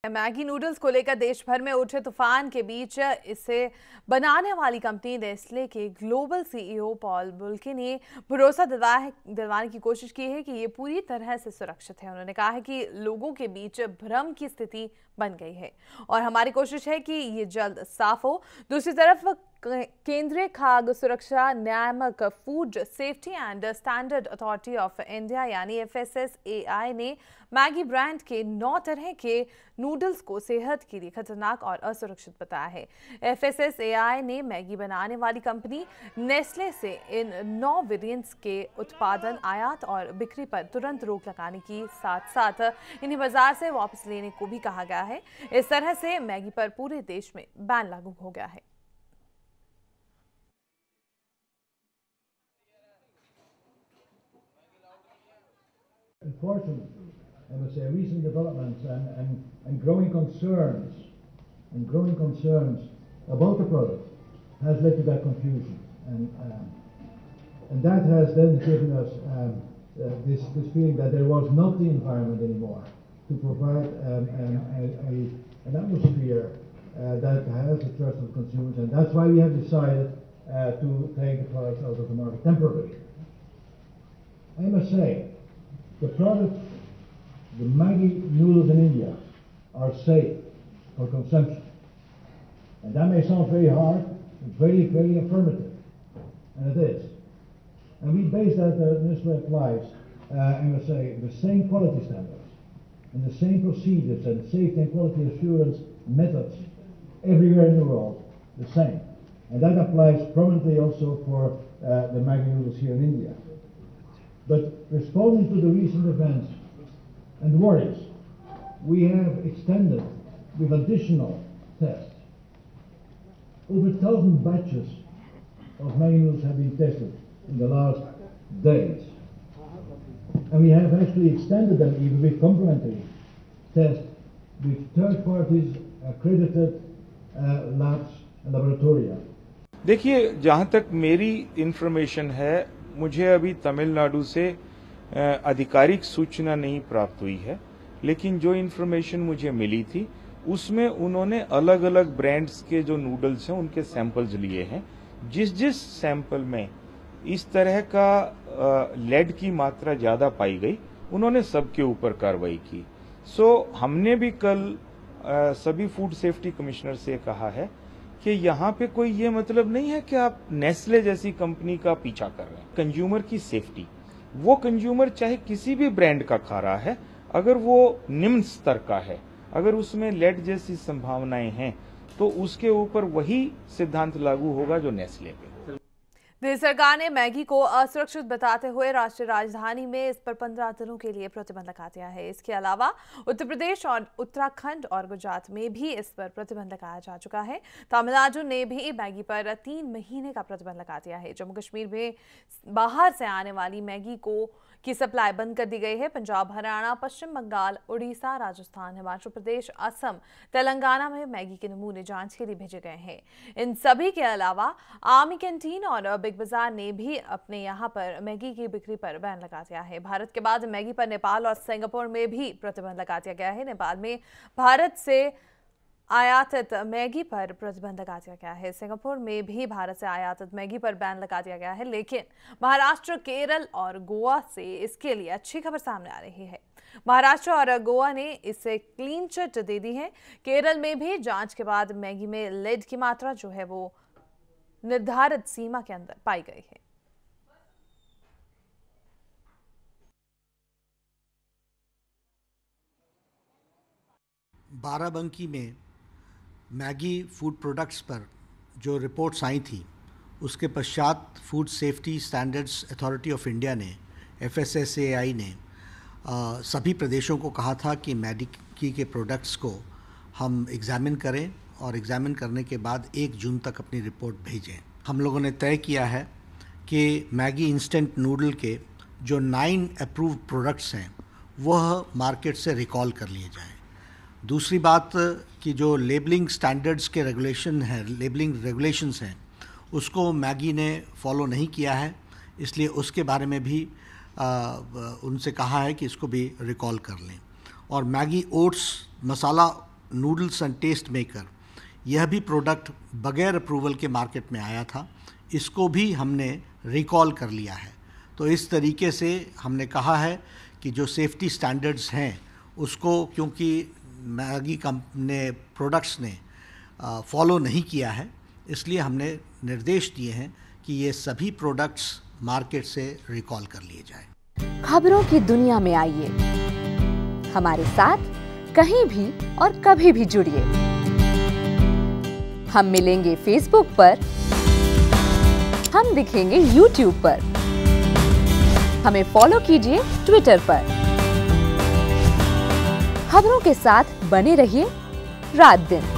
Maggi noodles को लेकर देश भर में उठे तूफान के बीच इसे बनाने वाली कंपनी नेस्ले के ग्लोबल सीईओ पॉल बुल्के ने भरोसा दिलवाने की कोशिश की है कि ये पूरी तरह से सुरक्षित है। उन्होंने कहा है कि लोगों के बीच भ्रम की स्थिति बन गई है और हमारी कोशिश है कि ये जल्द साफ हो। दूसरी तरफ केंद्रीय खाद्य सुरक्षा नियामक food safety and standard authority of India यानी FSSAI ने मैगी ब्रांड के 9 तरह के नूडल्स को सेहत के लिए खतरनाक और असुरक्षित बताया है। FSSAI ने मैगी बनाने वाली कंपनी नेस्ले से इन 9 वेरिएंट्स के उत्पादन, आयात और बिक्री पर तुरंत रोक लगाने की साथ साथ इन्हें बाजार से वापस लेने को भी कहा गया है। इस तरह से मैगी पर पूरे देश में बैन लागू हो गया है। Unfortunately, I must say, recent developments and growing concerns about the product has led to that confusion, and that has then given us this feeling that there was not the environment anymore to provide an atmosphere that has the trust of consumers, and that's why we have decided to take the products out of the market temporarily. I must say, the products, the Maggi noodles in India, are safe for consumption. And that may sound very hard, very, very affirmative, and it is. And we base that, Nestle applies, I must say, the same quality standards and the same procedures and safety and quality assurance methods everywhere in the world, the same. And that applies prominently also for the Maggi noodles here in India. But responding to the recent events and worries, we have extended with additional tests. Over 1,000 batches of Maggi noodles have been tested in the last days. And we have actually extended them even with complementary tests with third parties, accredited labs and laboratoria. देखिए, जहां तक मेरी information है, मुझे अभी तमिलनाडु से आधिकारिक सूचना नहीं प्राप्त हुई है, लेकिन जो इन्फॉर्मेशन मुझे मिली थी उसमें उन्होंने अलग अलग ब्रांड्स के जो नूडल्स हैं उनके सैंपल्स लिए हैं। जिस सैंपल में इस तरह का लेड की मात्रा ज्यादा पाई गई, उन्होंने सबके ऊपर कार्रवाई की। हमने भी कल सभी फूड सेफ्टी कमिश्नर से कहा है कि यहाँ पे कोई ये मतलब नहीं है कि आप नेस्ले जैसी कंपनी का पीछा कर रहे हैं। कंज्यूमर की सेफ्टी, वो कंज्यूमर चाहे किसी भी ब्रांड का खा रहा है, अगर वो निम्न स्तर का है, अगर उसमें लेड जैसी संभावनाएं हैं, तो उसके ऊपर वही सिद्धांत लागू होगा जो नेस्ले पे। दिल्ली सरकार ने मैगी को असुरक्षित बताते हुए राष्ट्रीय राजधानी में इस पर 15 दिनों के लिए प्रतिबंध लगा दिया है। इसके अलावा उत्तर प्रदेश और उत्तराखंड और गुजरात में भी इस पर प्रतिबंध लगाया जा चुका है। तमिलनाडु ने भी मैगी पर 3 महीने का प्रतिबंध लगा दिया है। जम्मू कश्मीर में बाहर से आने वाली मैगी की सप्लाई बंद कर दी गई है। पंजाब, हरियाणा, पश्चिम बंगाल, उड़ीसा, राजस्थान, हिमाचल प्रदेश, असम, तेलंगाना में मैगी के नमूने जांच के लिए भेजे गए हैं। इन सभी के अलावा आर्मी कैंटीन और बिग बाजार ने भी अपने यहां पर मैगी की बिक्री पर बैन लगा दिया है। भारत के बाद मैगी पर नेपाल और सिंगापुर में भी प्रतिबंध लगा दिया गया है। नेपाल में भारत से आयातित मैगी पर प्रतिबंध लगा दिया गया है। सिंगापुर में भी भारत से आयातित मैगी पर बैन लगा दिया गया है, लेकिन महाराष्ट्र, केरल और गोवा से इसके लिए अच्छी खबर सामने आ रही है। महाराष्ट्र और गोवा ने इसे क्लीन चिट दे दी है। केरल में भी जांच के बाद मैगी में लेड की मात्रा जो है वो निर्धारित सीमा के अंदर पाई गई है। बाराबंकी में मैगी फूड प्रोडक्ट्स पर जो रिपोर्ट्स आई थी, उसके पश्चात food safety standards authority of India ने, FSSAI ने सभी प्रदेशों को कहा था कि मैगी के प्रोडक्ट्स को हम एग्ज़ामिन करें और एग्ज़ामिन करने के बाद 1 जून तक अपनी रिपोर्ट भेजें। हम लोगों ने तय किया है कि मैगी इंस्टेंट नूडल के जो 9 अप्रूव्ड प्रोडक्ट्स हैं वह मार्केट से रिकॉल कर लिए जाएं। दूसरी बात कि जो लेबलिंग स्टैंडर्ड्स के लेबलिंग रेगुलेशंस हैं, उसको मैगी ने फॉलो नहीं किया है, इसलिए उसके बारे में भी उनसे कहा है कि इसको भी रिकॉल कर लें। और Maggi oats masala noodles and test maker, यह भी प्रोडक्ट बगैर अप्रूवल के मार्केट में आया था, इसको भी हमने रिकॉल कर लिया है। तो इस तरीके से हमने कहा है कि जो सेफ्टी स्टैंडर्ड्स हैं उसको, क्योंकि मैगी कंपनी प्रोडक्ट्स ने फॉलो नहीं किया है, इसलिए हमने निर्देश दिए हैं कि ये सभी प्रोडक्ट्स मार्केट से रिकॉल कर लिए जाएं। खबरों की दुनिया में आइए, हमारे साथ कहीं भी और कभी भी जुड़िए। हम मिलेंगे फेसबुक पर, हम दिखेंगे यूट्यूब पर, हमें फॉलो कीजिए ट्विटर पर। खबरों के साथ बने रहिए रात दिन।